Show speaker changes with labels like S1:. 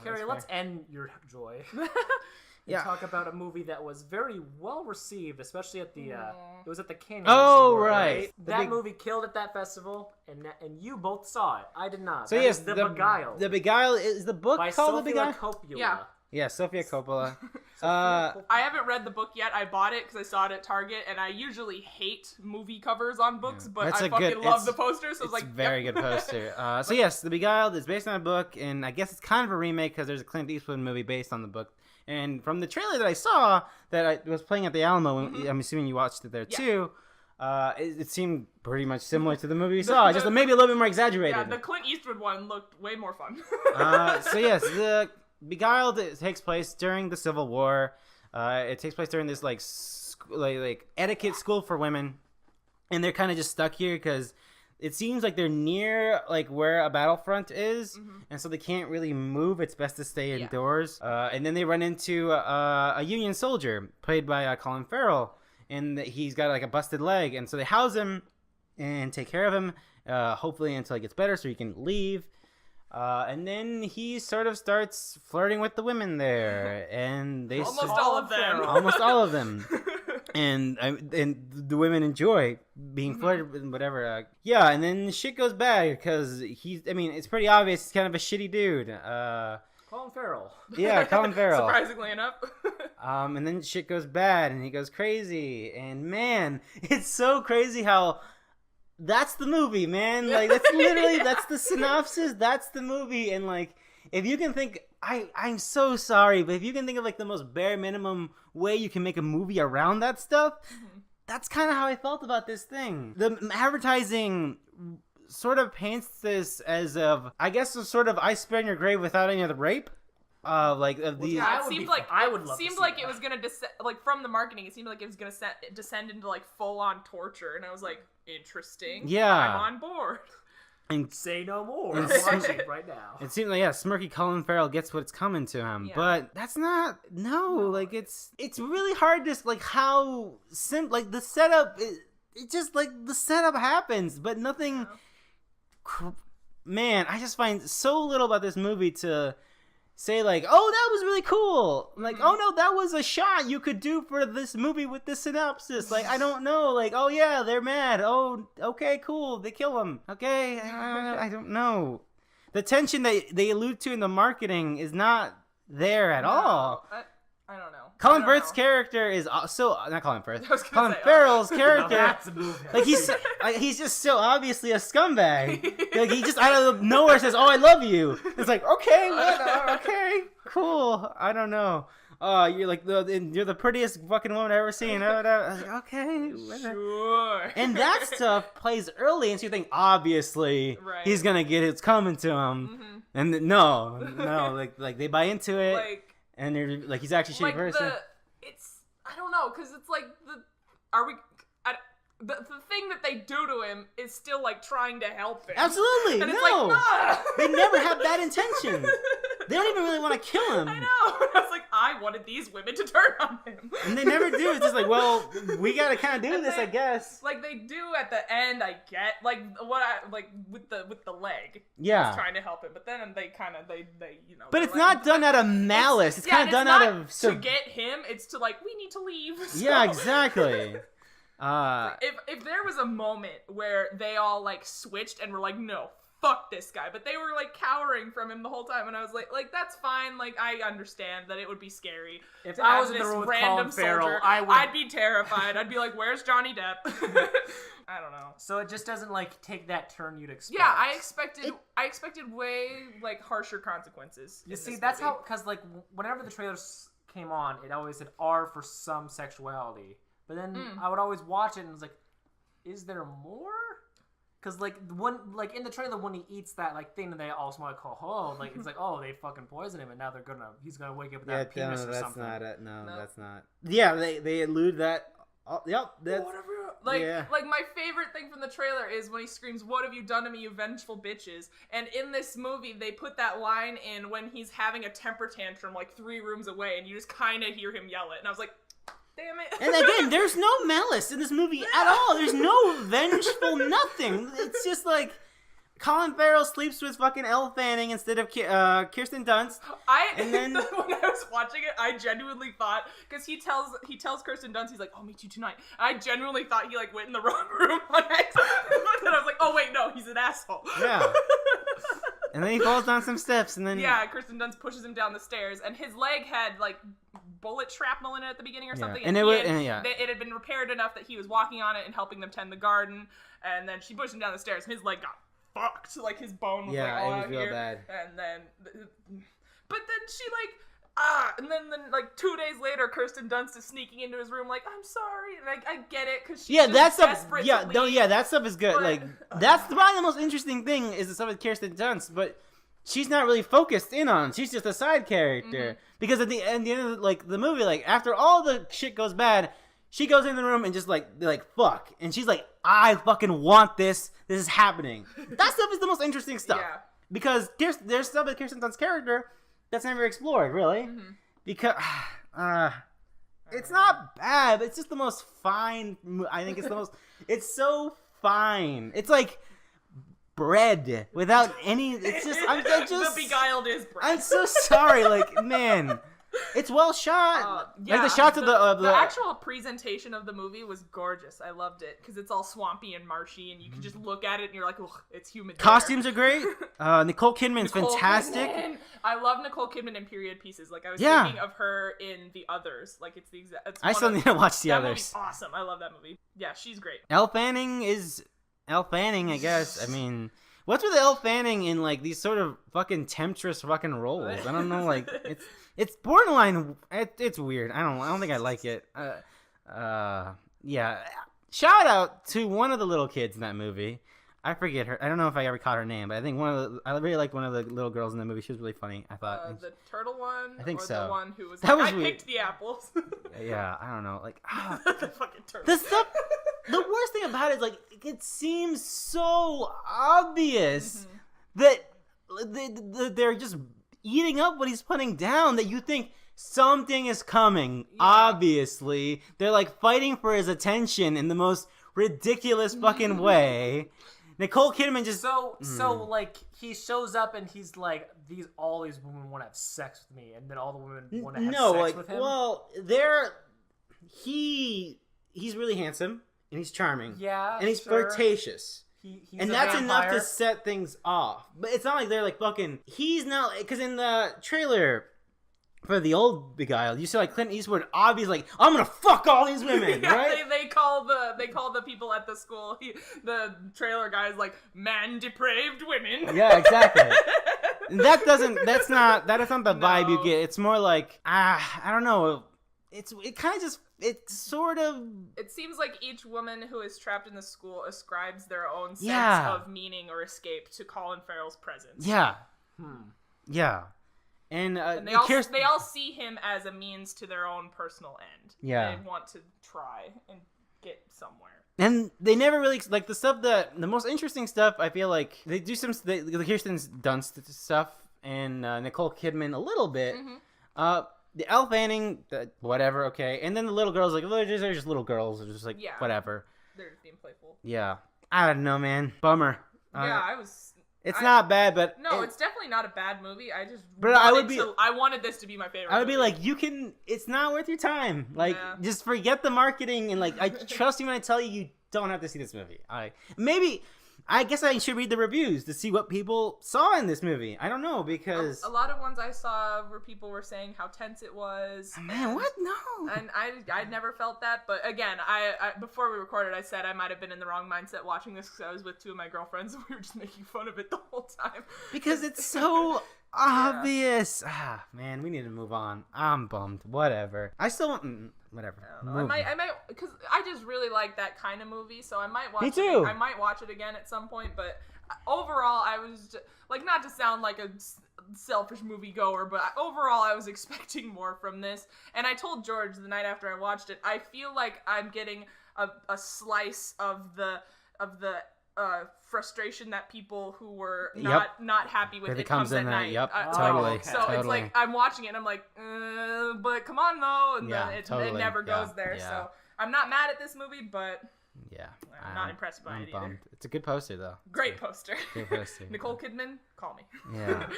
S1: Karrie, let's end your joy. Talk about a movie that was very well received, especially at the it was at the Canyon.
S2: Oh, right.
S1: That movie killed at that festival, and you both saw it. I did not.
S2: So
S1: that
S2: yes,
S1: is the Beguiled.
S2: The Beguiled is the book
S1: by
S2: called
S1: Sofia
S2: The Beguiled.
S1: Coppola.
S2: Yeah, Sofia Coppola.
S3: I haven't read the book yet. I bought it because I saw it at Target, and I usually hate movie covers on books, but I fucking love the poster, so I was like...
S2: It's a very good poster. So yes, The Beguiled is based on a book, and I guess it's kind of a remake because there's a Clint Eastwood movie based on the book. And from the trailer that I saw that I was playing at the Alamo, I'm assuming you watched it there too, it seemed pretty much similar to the movie you saw, just maybe a little bit more exaggerated.
S3: Yeah, the Clint Eastwood one looked way more fun.
S2: So yes, the Beguiled takes place during the Civil War. It takes place during this like etiquette school for women, and they're kind of just stuck here because it seems like they're near like where a battlefront is, and so they can't really move. It's best to stay indoors. And then they run into a Union soldier played by Colin Farrell, and he's got like a busted leg, and so they house him and take care of him, hopefully until he gets better so he can leave. And then he sort of starts flirting with the women there, and they
S3: almost all of them.
S2: And the women enjoy being flirted with and whatever. And then shit goes bad because it's pretty obvious he's kind of a shitty dude.
S1: Colin Farrell.
S2: Yeah, Colin Farrell.
S3: Surprisingly enough.
S2: And then shit goes bad and he goes crazy. And man, it's so crazy how that's the movie, man. Like, that's literally, that's the synopsis. That's the movie. And like, if you can think, I'm so sorry, but if you can think of like the most bare minimum way you can make a movie around that stuff, that's kind of how I felt about this thing. The advertising sort of paints this as I guess a sort of I spare in your grave without any of the rape.
S3: It seemed like it was gonna from the marketing. It seemed like it was gonna descend into like full on torture, and I was like, interesting.
S2: Yeah,
S3: I'm on board.
S1: And say no more. I'm watching it right now.
S2: It seems like smirky Colin Farrell gets what's coming to him, but that's not like it's really hard to like how like the setup. It just like the setup happens, but nothing. Man, I just find so little about this movie to say like, oh, that was really cool. I'm like, oh no, that was a shot you could do for this movie with this synopsis. Like, I don't know. Like, oh yeah, they're mad. Oh, okay, cool. They kill him. Okay, I don't know. The tension that they allude to in the marketing is not there at all.
S3: I don't know.
S2: Colin Firth's character is so not Colin Firth. Colin Farrell's character, like he's just so obviously a scumbag. Like he just out of nowhere says, "Oh, I love you." It's like, okay, okay, cool. I don't know. You're like you're the prettiest fucking woman I've ever seen. I was like, okay,
S3: sure.
S2: And that stuff plays early, and so you think obviously he's gonna get it's coming to him, and no, like they buy into it.
S3: Like,
S2: and they're like, he's actually a shitty person.
S3: I don't know, because it's like the thing that they do to him is still like trying to help him.
S2: Absolutely,
S3: and it's like, nah.
S2: They never have that intention. They don't even really want to kill him.
S3: I know. I was like, I wanted these women to turn on him,
S2: and they never do. It's just like, well, we gotta kind of do this, I guess.
S3: Like they do at the end, I get with the leg.
S2: Yeah,
S3: was trying to help him, but then they
S2: But it's not done out of malice. It's kind of done out of
S3: to get him. It's to like, we need to leave. So.
S2: Yeah, exactly.
S3: If there was a moment where they all like switched and were like, no, fuck this guy, but they were like cowering from him the whole time, and I was like that's fine. Like I understand that it would be scary.
S1: If I was in the room with Colin Farrell,
S3: I'd be terrified. I'd be like, where's Johnny Depp? I don't know.
S1: So it just doesn't like take that turn you'd expect.
S3: Yeah, I expected way like harsher consequences.
S1: You see, that's how, because like whenever the trailers came on, it always said R for some sexuality. But then I would always watch it and it was like, is there more? Because like in the trailer when he eats that like thing, and they all smell like like it's like, oh, they fucking poisoned him, and now he's gonna wake up with that penis or something.
S2: No, that's not. Yeah, they allude that. Yep. That's,
S3: whatever. Like my favorite thing from the trailer is when he screams, "What have you done to me, you vengeful bitches?" And in this movie, they put that line in when he's having a temper tantrum like 3 rooms away, and you just kind of hear him yell it. And I was like, damn it.
S2: And again, there's no malice in this movie at all. There's no vengeful nothing. It's just like, Colin Farrell sleeps with fucking Elle Fanning instead of Kirsten Dunst.
S3: And then when I was watching it, I genuinely thought, because he tells Kirsten Dunst, he's like, "I'll meet you tonight." I genuinely thought he like went in the wrong room on accident. And I was like, "Oh wait, no, he's an asshole."
S2: Yeah. And then he falls down some steps, and then
S3: Kirsten Dunst pushes him down the stairs, and his leg had like bullet shrapnel in it at the beginning or something.
S2: And
S3: it had been repaired enough that he was walking on it and helping them tend the garden. And then she pushed him down the stairs, and his leg got fucked. Like his bone was like all out here.
S2: Bad.
S3: And then, but then she like and then like 2 days later, Kirsten Dunst is sneaking into his room like, "I'm sorry," and I get it because she's
S2: that stuff.
S3: desperate.
S2: That stuff is good. Like that's probably the most interesting thing is the stuff with Kirsten Dunst, but she's not really focused in on. She's just a side character because at the end of the movie, like after all the shit goes bad, she goes in the room and just like fuck, and she's like, "I fucking want this. This is happening." That stuff is the most interesting stuff because there's stuff with Kirsten Dunst's character that's never explored really because it's not bad. It's just the most fine. I think it's the most. It's so fine. It's like bread without any. It's just. I'm just.
S3: The Beguiled is bread.
S2: I'm so sorry. Like man. It's well shot. Like the shots of the
S3: actual presentation of the movie was gorgeous. I loved it because it's all swampy and marshy, and you can just look at it and you're like, "Ugh, it's humid."
S2: Costumes are great. Nicole Kidman's fantastic.
S3: I love Nicole Kidman in period pieces. Like I was thinking of her in The Others. Like it's the exact.
S2: I still need to watch The Others.
S3: That movie's awesome. I love that movie. Yeah, she's great.
S2: Elle Fanning is Elle Fanning, I guess. I mean. What's with Elle Fanning in like these sort of fucking temptress fucking roles? I don't know, like it's borderline. It's weird. I don't think I like it. Yeah. Shout out to one of the little kids in that movie. I forget her. I don't know if I ever caught her name, but I think I really liked one of the little girls in the movie. She was really funny. I thought
S3: the turtle one.
S2: I think
S3: or
S2: so.
S3: The one who was
S2: that
S3: like,
S2: was
S3: I
S2: weird.
S3: picked the apples.
S2: Yeah, I don't know. Like
S3: the fucking turtle.
S2: The stuff. The worst thing about it is like it seems so obvious that they're just eating up what he's putting down that you think something is coming. Yeah. Obviously, they're like fighting for his attention in the most ridiculous fucking way. Nicole Kidman just
S1: so like he shows up and he's like all these women want to have sex with me, and then all the women want to have sex with him.
S2: Well, he's really handsome and he's charming.
S1: Yeah,
S2: and he's flirtatious.
S1: And
S2: that's
S1: vampire.
S2: Enough to set things off. But it's not like they're like fucking. He's not because in the trailer for the old Beguiled, you see like Clint Eastwood obviously like, "I'm gonna fuck all these women," right?
S3: They call the people at the school. The trailer guy's like, "Man depraved women."
S2: Yeah, exactly. That's not the vibe you get. It's more like I don't know. It
S3: seems like each woman who is trapped in the school ascribes their own sense of meaning or escape to Colin Farrell's presence.
S2: Yeah. Yeah. And
S3: they all see him as a means to their own personal end.
S2: Yeah.
S3: They want to try and get somewhere.
S2: And they never really like the stuff the most interesting stuff. I feel like they do the Kirsten Dunst stuff and Nicole Kidman a little bit. The Elle Fanning, whatever, okay. And then the little girls, like, they're just little girls. They're just like, whatever.
S3: They're just being playful.
S2: Yeah. I don't know, man. Bummer. It's not bad, but...
S3: No, it's definitely not a bad movie. I wanted this to be my favorite
S2: I would
S3: movie.
S2: be like, it's not worth your time. Like, just forget the marketing and, like, I trust you when I tell you don't have to see this movie. I guess I should read the reviews to see what people saw in this movie. I don't know, because...
S3: A lot of ones I saw where people were saying how tense it was.
S2: Oh, man, what? No.
S3: And I never felt that. But again, I before we recorded, I said I might have been in the wrong mindset watching this because I was with two of my girlfriends and we were just making fun of it the whole time.
S2: Because it's so obvious. Man, we need to move on. I'm bummed. Whatever. I still want... Whatever.
S3: I might, because I just really like that kind of movie, so I might watch
S2: Me too.
S3: I might watch it again at some point, but overall, I was just, like, not to sound like a selfish moviegoer, but overall, I was expecting more from this, and I told George the night after I watched it, I feel like I'm getting a slice of the frustration that people who were not happy with it comes at night.
S2: Totally.
S3: So it's like I'm watching it and I'm like, but come on though, and then it never goes there.
S2: Yeah.
S3: So I'm not mad at this movie, but
S2: Yeah.
S3: I'm not impressed by it either.
S2: It's a good poster, though.
S3: Great poster.
S2: Great poster.
S3: Nicole Kidman, call me.
S2: Yeah.